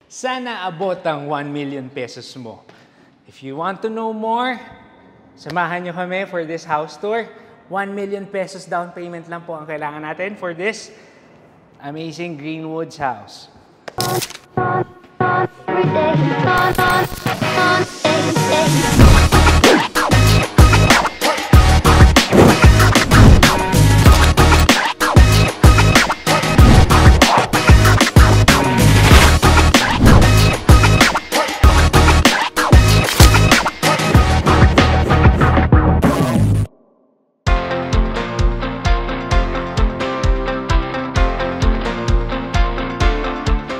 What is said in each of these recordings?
Sana abot ang 1 million pesos mo. If you want to know more, samahan nyo kami for this house tour. 1 million pesos down payment lang po ang kailangan natin for this amazing Greenwoods house.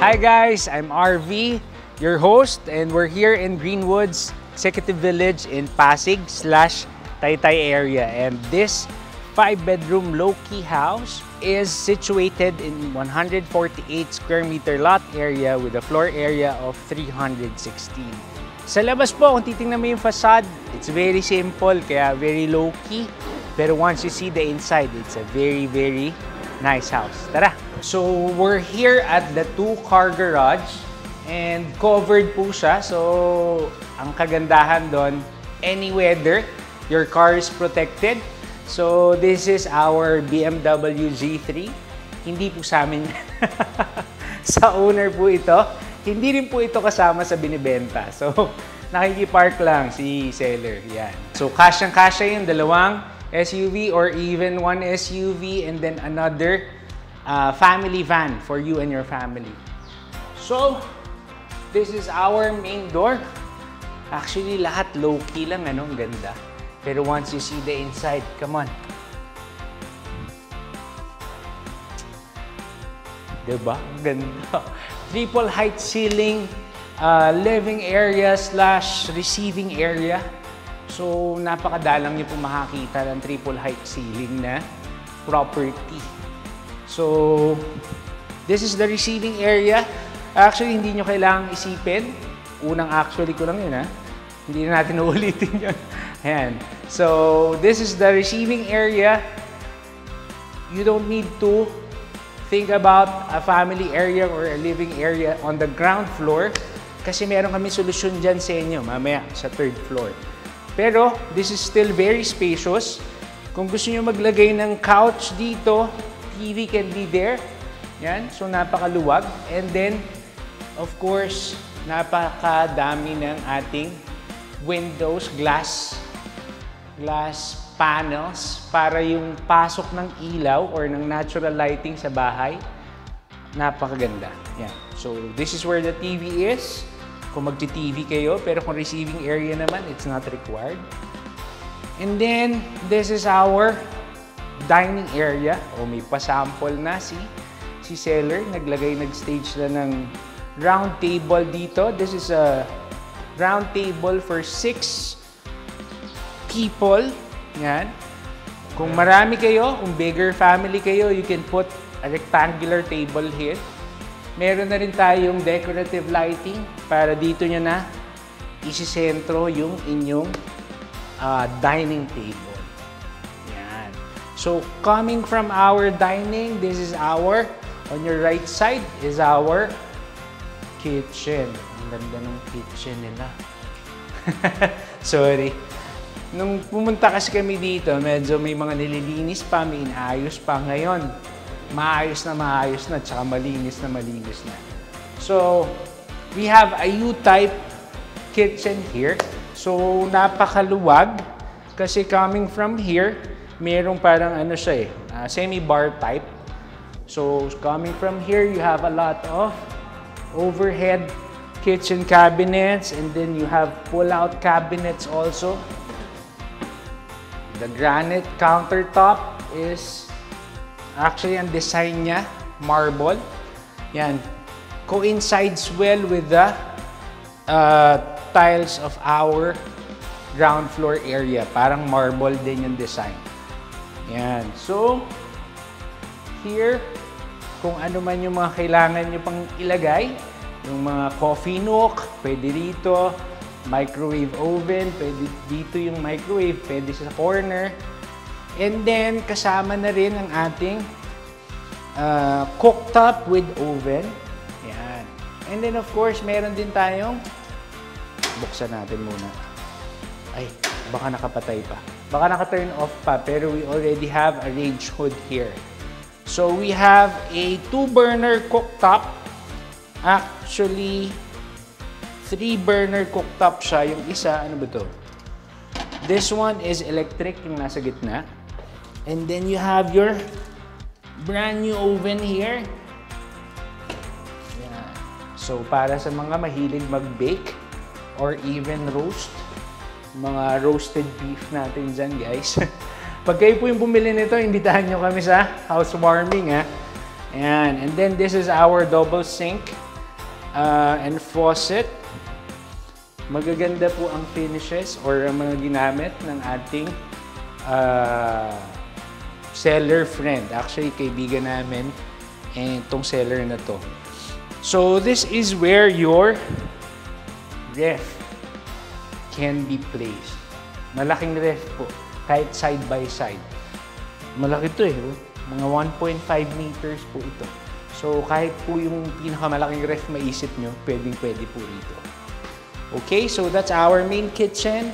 Hi guys, I'm RV, your host, and we're here in Greenwoods Executive Village in Pasig/Taytay area. And this 5-bedroom low-key house is situated in 148 square meter lot area with a floor area of 316. Sa labas po, kung titingnan mo yung facade, it's very simple, kaya very low-key. Pero once you see the inside, it's a very, very nice house. Tara! So, we're here at the 2-car garage and covered po siya. So, ang kagandahan doon, any weather, your car is protected. So, this is our BMW G3. Hindi po sa amin. Sa owner po ito. Hindi rin po ito kasama sa binibenta. So, nakikipark lang si seller. Yan. So, kasyang-kasya yung dalawang SUV or even one SUV and then another family van for you and your family. So, this is our main door. Actually, lahat low-key lang, ano? Ang ganda. Pero once you see the inside, come on. Diba? Ang ganda. Triple height ceiling, living area / receiving area. So, napakadalang niyo po makakita ng triple height ceiling na property. So, this is the receiving area. Actually, hindi nyo kailangang isipin. Unang actually ko lang yun, ha? Hindi na natin uulitin yun. Ayan. So, this is the receiving area. You don't need to think about a family area or a living area on the ground floor kasi meron kami solusyon dyan sa inyo mamaya sa 3rd floor. Pero, this is still very spacious. Kung gusto nyo maglagay ng couch dito, TV can be there. Yan. So, napakaluwag. And then, of course, napakadami ng ating windows, glass panels para yung pasok ng ilaw or ng natural lighting sa bahay. Napakaganda. Yan. So, this is where the TV is. Kung magti-TV kayo, pero kung receiving area naman, it's not required. And then, this is our dining area. O may pasample na si seller. Nag-stage na ng round table dito. This is a round table for 6 people. Yan. Kung marami kayo, kung bigger family kayo, you can put a rectangular table here. Meron na rin tayong decorative lighting para dito nyo na isisentro yung inyong dining table. Yan. So, coming from our dining, this is our, on your right side, is our kitchen. Ang ganda ng kitchen nila. Sorry. Nung pumunta kasi kami dito, medyo may mga nililinis pa, may inaayos pa ngayon. Maayos na, tsaka malinis na. So, we have a U-type kitchen here. So, napakaluwag kasi coming from here, merong parang ano siya semi-bar type. So, coming from here, you have a lot of overhead kitchen cabinets and then you have pull-out cabinets also. The granite countertop is actually ang design niya, marble. Yan. Coincides well with the tiles of our ground floor area. Parang marble din yung design. Yan. So, here, kung ano man yung mga kailangan nyo pang ilagay, yung mga coffee nook, pwede dito. Microwave oven, pwede dito yung microwave, pwede sa corner. And then, kasama na rin ang ating cooktop with oven. Yan. And then of course, meron din tayong, buksan natin muna. Ay, baka nakapatay pa. Baka naka-turn off pa, pero we already have a range hood here. So we have a 2-burner cooktop. Actually, 3-burner cooktop siya. Yung isa, ano ba to? This one is electric, yung nasa gitna. And then you have your brand new oven here. Yan. So para sa mga mahilig mag-bake or even roast, mga roasted beef natin dyan, guys. Pag kayo po yung bumili nito, imbitahan nyo kami sa housewarming, ha? Ayan. And then this is our double sink and faucet. Magaganda po ang finishes or ang mga ginamit ng ating seller friend. Actually, kaibigan namin itong seller na to. So this is where your ref can be placed. Malaking ref po. Kahit side by side. Malaki ito eh. Mga 1.5 meters po ito. So kahit po yung pinakamalaking ref maisip nyo, pwede po rito. Okay, so that's our main kitchen.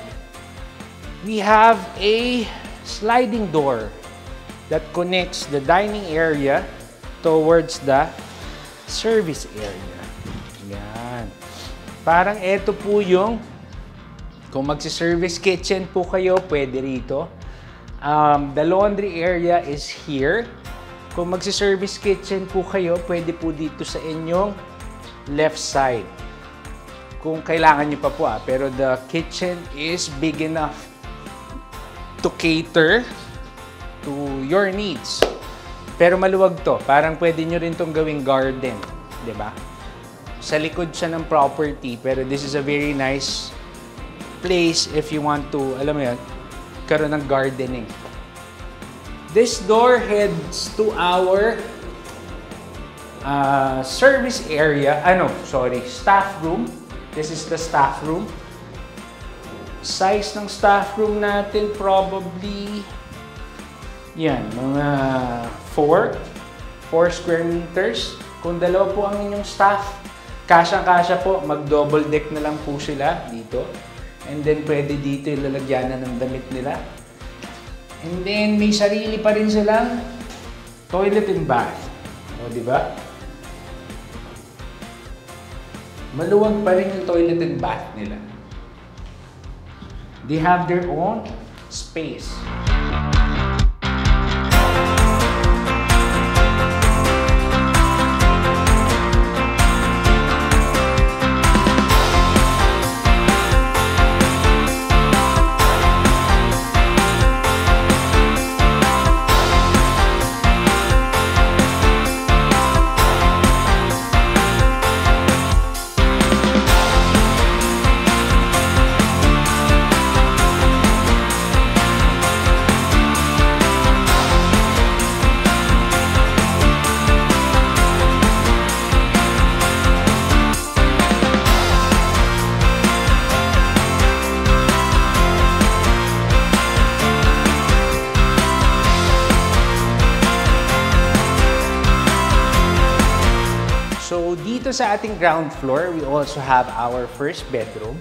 We have a sliding door that connects the dining area towards the service area. Yan. Parang ito po yung kung magsi-service kitchen po kayo, pwede rito. The laundry area is here. Kung magsi-service kitchen po kayo, pwede po dito sa inyong left side. Kung kailangan nyo pa po pero the kitchen is big enough to cater to your needs. Pero maluwag to. Parang pwede nyo rin tong gawing garden. Diba? Sa likod siya ng property, pero this is a very nice place if you want to, alam mo yun, karoon ng gardening. This door heads to our service area. Staff room. This is the staff room. Size ng staff room natin probably, yan, mga 4 square meters. Kung dalawa po ang inyong staff, kasyang-kasya po, mag-double deck na lang po sila dito. And then, pwede dito yung lalagyanan ng damit nila. And then, may sarili pa rin silang toilet and bath. O, di ba? Maluwag pa rin yung toilet and bath nila. They have their own space. So, dito sa ating ground floor, we also have our first bedroom.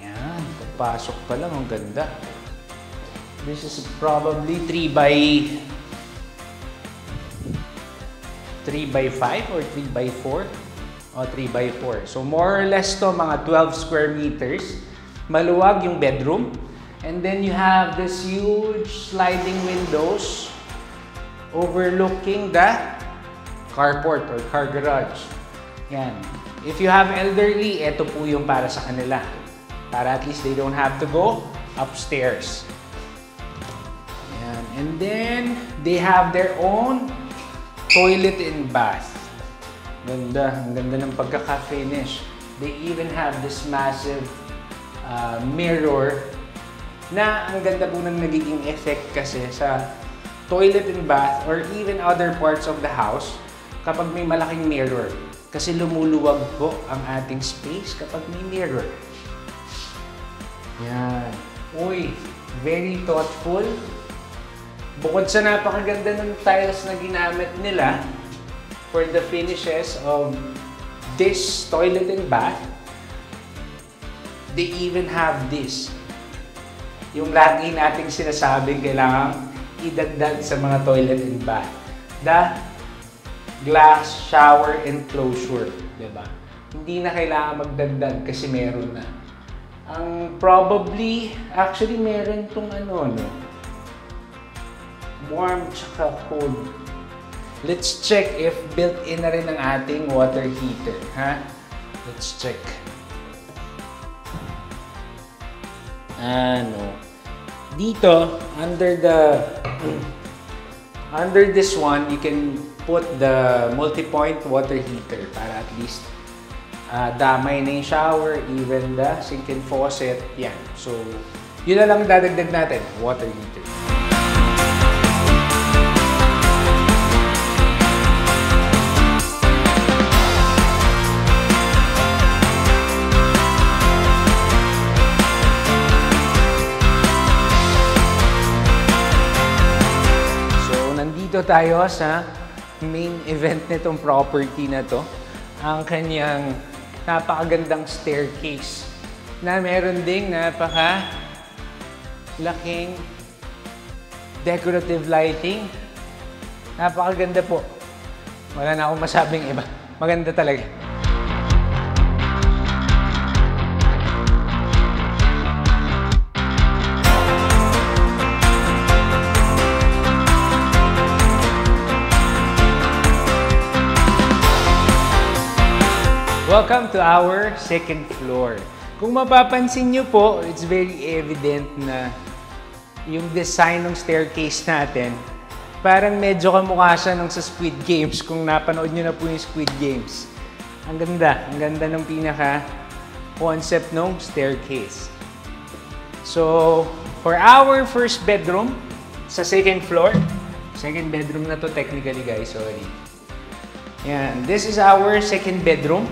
Ayan, pagpasok pa lang, ang ganda. This is probably 3 by 5 or 3 by 4 o 3 by 4. So, more or less to mga 12 square meters. Maluwag yung bedroom. And then you have this huge sliding windows overlooking the carport or car garage. Yan. If you have elderly, ito po yung para sa kanila. Para at least they don't have to go upstairs. Yan. And then, they have their own toilet and bath. Ganda. Ang ganda ng pagkaka-finish. They even have this massive mirror na ang ganda po ng nagiging effect kasi sa toilet and bath or even other parts of the house kapag may malaking mirror. Kasi lumuluwag po ang ating space kapag may mirror. Yan. Uy, very thoughtful. Bukod sa napakaganda ng tiles na ginamit nila for the finishes of this toilet and bath, they even have this. Yung lagi nating sinasabing kailangan idagdag sa mga toilet and bath. The glass shower enclosure, diba? Hindi na kailangan magdagdag kasi meron na. Ang probably, actually meron tong ano, no? Warm tsaka cold. Let's check if built-in na rin ang ating water heater, ha? Let's check. Ano? Dito, under this one, you can put the multi-point water heater para at least damay na yung shower, even the sink and faucet. Yan. So, yun na lang dadagdag natin, water heater. Dito tayo sa main event nitong property na to, ang kanyang napakagandang staircase na meron ding napaka-laking decorative lighting. Napakaganda po. Wala na akong masabing iba. Maganda talaga. Welcome to our second floor. Kung mapapansin nyo po, it's very evident na yung design ng staircase natin, parang medyo kamukha siya nung sa Squid Games, kung napanood nyo na po yung Squid Games. Ang ganda ng pinaka-concept ng staircase. So, for our first bedroom, sa second floor, second bedroom na to technically guys, sorry. Yan, this is our second bedroom.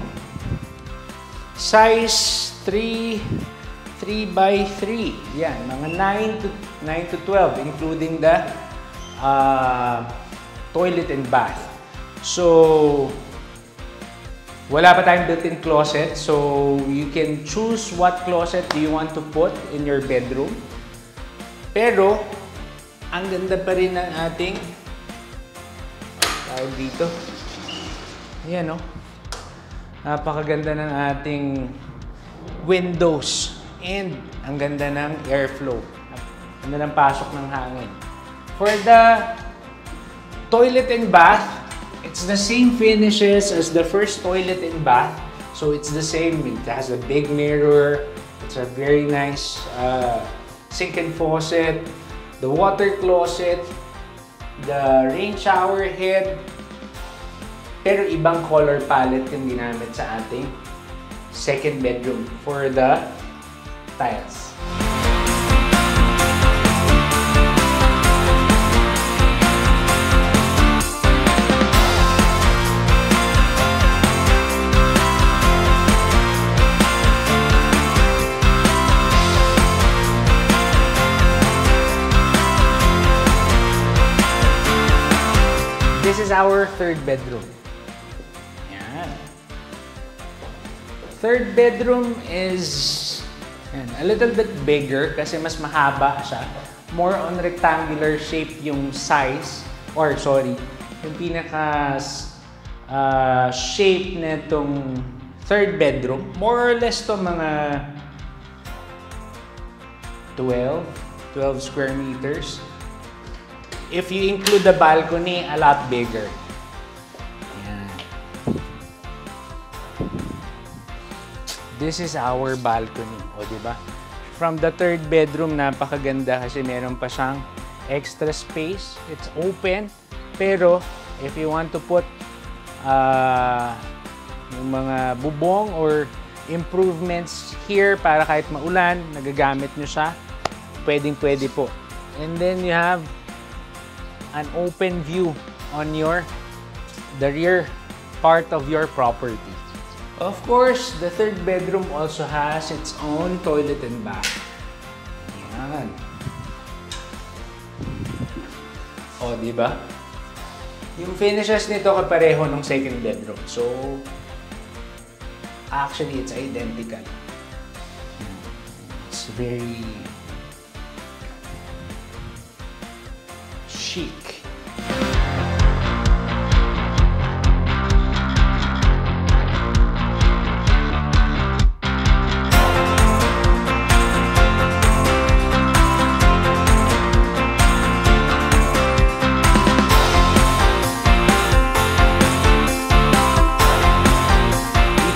Size 3 by 3. Yan, mga 9 to 12 including the toilet and bath. So, wala pa tayong built-in closet. So, you can choose what closet do you want to put in your bedroom. Pero, ang ganda pa rin ng ating tawag dito. Ayan, no? Napakaganda ng ating windows and ang ganda ng airflow. Ang ganda ng pasok ng hangin. For the toilet and bath, it's the same finishes as the first toilet and bath. So it's the same. It has a big mirror. It's a very nice sink and faucet. The water closet. The rain shower head. Pero ibang color palette yung ginamit sa ating second bedroom for the tiles. This is our third bedroom. Third bedroom is a little bit bigger kasi mas mahaba siya. More on rectangular shape yung size, or sorry, yung pinaka shape nitong third bedroom. More or less to mga 12 square meters. If you include the balcony, a lot bigger. This is our balcony, o diba? From the third bedroom, napakaganda kasi meron pa siyang extra space. It's open, pero if you want to put yung mga bubong or improvements here para kahit maulan, nagagamit nyo siya, pwedeng-pwede po. And then you have an open view on the rear part of your property. Of course, the third bedroom also has its own toilet and bath. Yan. O, diba? Yung finishes nito kapareho ng second bedroom. So, Actually, it's identical. It's very chic.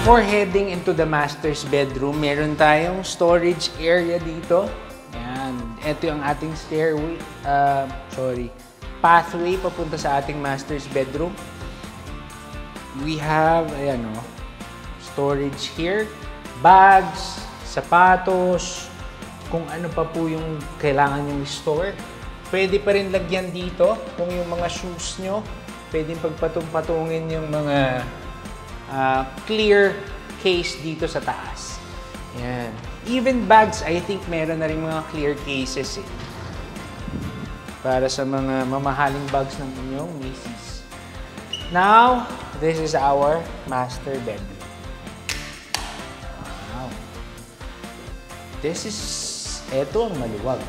Before heading into the master's bedroom, meron tayong storage area dito. Ayan. Ito yung ating pathway papunta sa ating master's bedroom. We have, ayan o, storage here. Bags, sapatos, kung ano pa po yung kailangan yung store. Pwede pa rin lagyan dito kung yung mga shoes nyo. Pwede pagpatong-patungin yung mga clear case dito sa taas. Yan. Even bags, I think meron na rin mga clear cases eh. Para sa mga mamahaling bags ng inyong misis. Now, this is our master bedroom. Wow. Ito ang maluwag.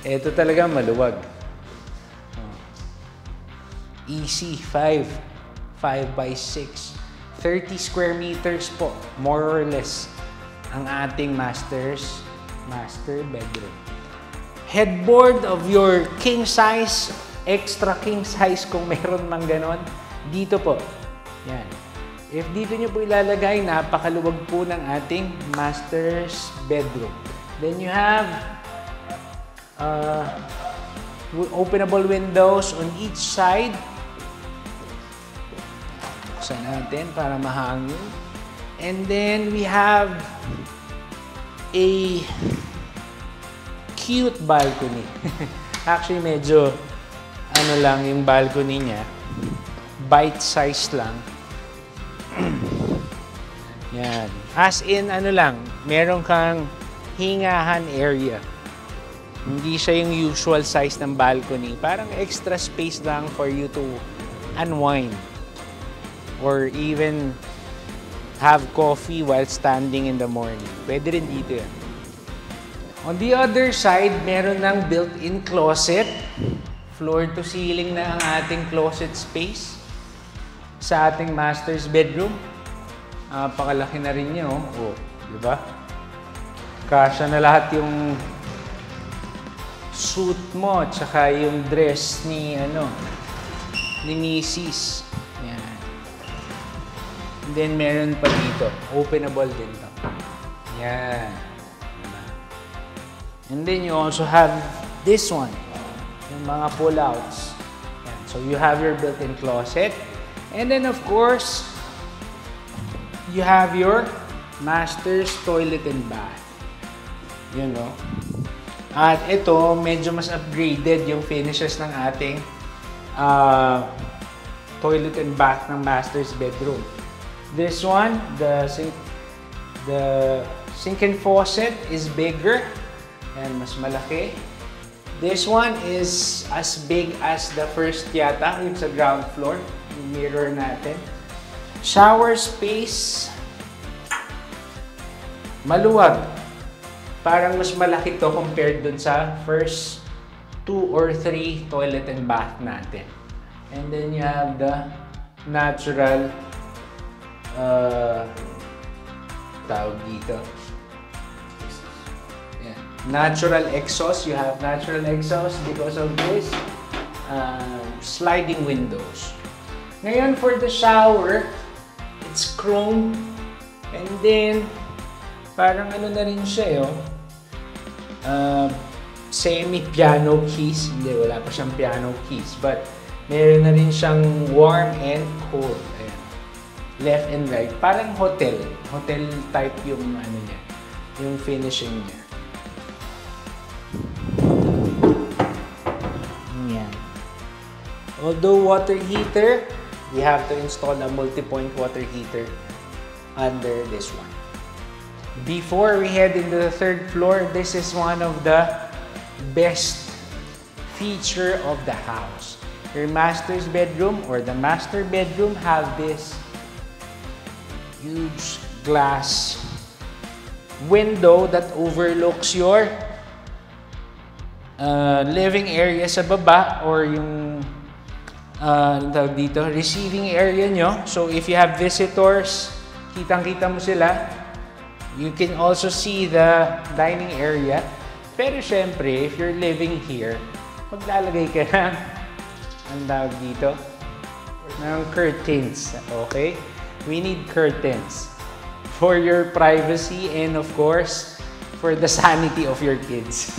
Ito talaga maluwag. Easy 5x6. 30 square meters po, more or less, ang ating master bedroom. Headboard of your king size, extra king size kung meron mang ganon, dito po. Yan. If dito nyo po ilalagay, napakaluwag po ng ating master's bedroom. Then you have openable windows on each side. Buksan natin para mahangin. And then we have a cute balcony. Actually, medyo ano lang yung balcony niya. Bite size lang. Yan. As in, ano lang, meron kang hingahan area. Hindi siya yung usual size ng balcony. Parang extra space lang for you to unwind. Or even have coffee while standing in the morning. Pwede rin dito yan. On the other side, meron ng built-in closet. Floor to ceiling na ang ating closet space sa ating master's bedroom. Pakalaki na rin niya, oh. Di ba? Kasya na lahat yung suit mo, tsaka yung dress ni Mrs. Yan. And then meron pa dito, openable din to. Yan. Diba? And then you also have this one, yung mga pull-outs. Yan. So you have your built-in closet. And then of course, you have your master's toilet and bath. You know? At ito, medyo mas upgraded yung finishes ng ating toilet and bath ng master's bedroom. This one, the sink and faucet is bigger and mas malaki. This one is as big as the first yata, yung sa ground floor, yung mirror natin. Shower space, maluwag. Parang mas malaki to compared dun sa first 2 or 3 toilet and bath natin. And then you have the natural tawag dito. Yeah. Natural exhaust. You have natural exhaust because of this sliding windows. Ngayon for the shower, it's chrome. And then, parang ano na rin siya, semi-piano keys. Hindi, wala pa siyang piano keys. But, meron na rin siyang warm and cold. Ayan. Left and right. Parang hotel. Hotel type yung ano niya. Yung finishing niya. Ayan. Although water heater, we have to install a multi-point water heater under this one. Before we head into the third floor, this is one of the best feature of the house. Your master's bedroom or the master bedroom have this Huge glass window that overlooks your living area sa baba or yung anong tawag dito, receiving area nyo. So if you have visitors, kitang-kita mo sila. You can also see the dining area. Pero syempre, if you're living here, maglalagay ka ng ang tawag dito, ng curtains. Okay? We need curtains for your privacy and of course, for the sanity of your kids.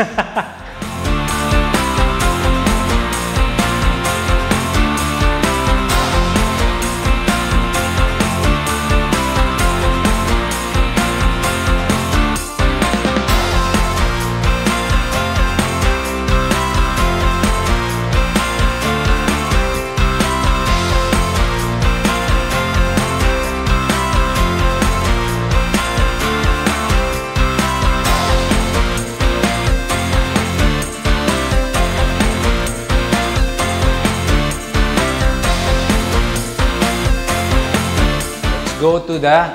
Go to the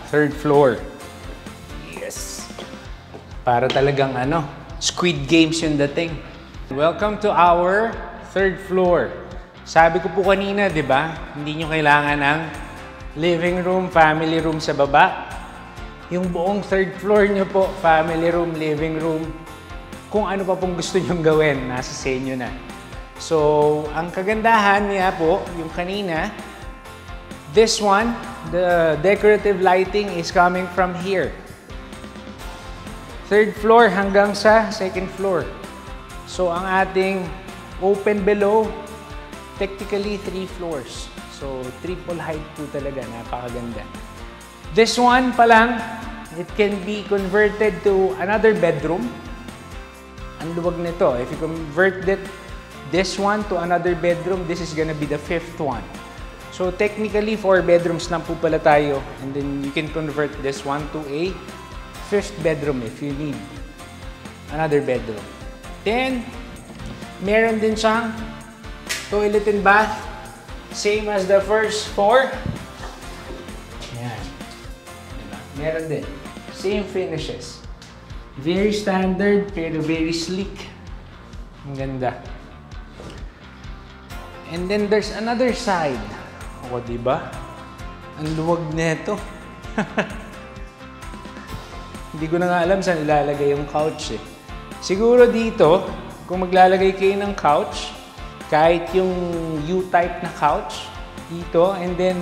third floor. Yes. Para talagang Squid Games yung dating. Welcome to our third floor. Sabi ko po kanina, di ba? Hindi nyo kailangan ng living room, family room sa baba. Yung buong third floor nyo po, family room, living room, kung ano pa pong gusto nyong gawin, nasa sa inyo na. So, ang kagandahan niya po, yung kanina, this one, the decorative lighting is coming from here. Third floor hanggang sa second floor. So, ang ating open below, technically 3 floors. So, triple height po talaga. Napakaganda. This one pa lang, it can be converted to another bedroom. Ang luwag nito. If you convert this one to another bedroom, this is gonna be the 5th one. So technically, 4 bedrooms lang po pala tayo. And then you can convert this one to a 5th bedroom if you need another bedroom. Then, meron din siyang toilet and bath. Same as the first 4. Ayan. Diba? Meron din. Same finishes. Very standard, pero very sleek. Ang ganda. And then there's another side. O, diba? Ang luwag nito. Hindi ko na nga alam saan ilalagay yung couch eh. Siguro dito, kung maglalagay kayo ng couch, kahit yung U-type na couch, dito, and then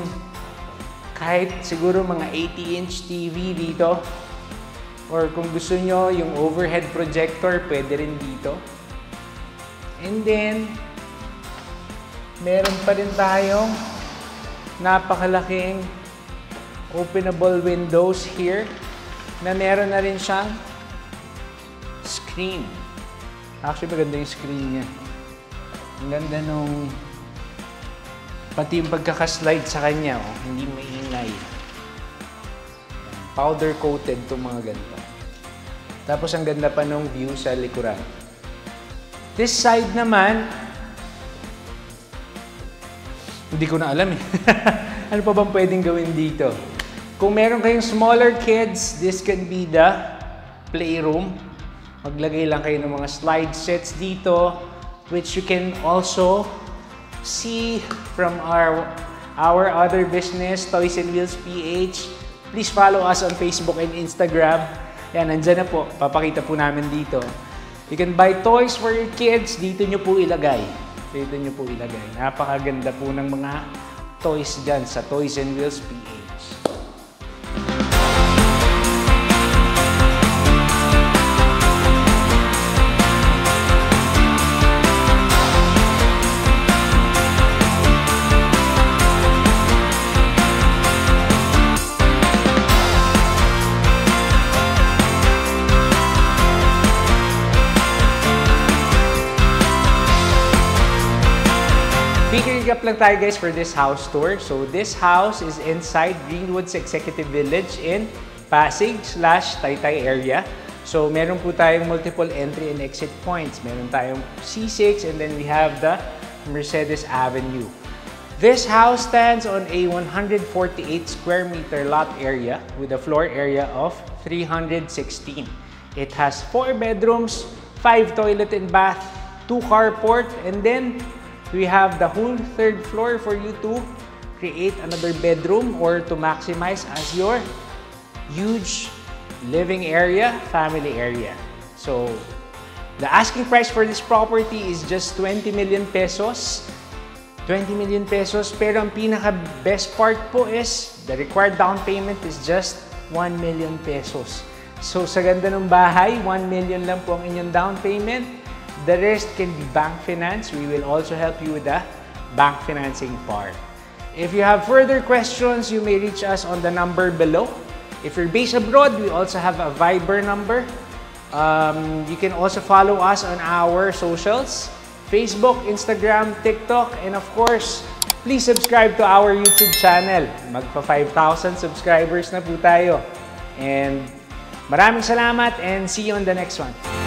kahit siguro mga 80-inch TV dito, or kung gusto nyo yung overhead projector, pwede rin dito. And then, meron pa rin tayong napakalaking openable windows here na meron na rin siyang screen. Actually, maganda yung screen niya. Ang ganda nung pati yung pagkakaslide sa kanya, hindi maingay. Powder coated itong mga ganito. Tapos ang ganda pa nung view sa likuran. This side naman, hindi ko na alam eh. Ano pa bang pwedeng gawin dito? Kung meron kayong smaller kids, this can be the playroom. Maglagay lang kayo ng mga slide sets dito, which you can also see from our other business, Toys and Wheels PH. Please follow us on Facebook and Instagram. Yan, nandyan na po. Papakita po namin dito. You can buy toys for your kids. Dito nyo po ilagay. Dito nyo po ilagay. Napakaganda po ng mga toys dyan sa Toys and Wheels PH. Recap lang tayo guys for this house tour. So this house is inside Greenwoods Executive Village in Pasig/Taytay area. So meron po tayong multiple entry and exit points. Meron tayong C6 and then we have the Mercedes Avenue. This house stands on a 148 square meter lot area with a floor area of 316. It has 4 bedrooms, 5 toilet and bath, 2 carport, and then we have the whole 3rd floor for you to create another bedroom or to maximize as your huge living area, family area. So the asking price for this property is just 20 million pesos. 20 million pesos, pero ang pinaka best part po is the required down payment is just 1 million pesos. So sa ganda ng bahay, 1 million lang po ang inyong down payment. The rest can be bank finance. We will also help you with the bank financing part. If you have further questions, you may reach us on the number below. If you're based abroad, we also have a Viber number. You can also follow us on our socials. Facebook, Instagram, TikTok, and of course, please subscribe to our YouTube channel. Magpa 5,000 subscribers na po tayo. And maraming salamat and see you on the next one.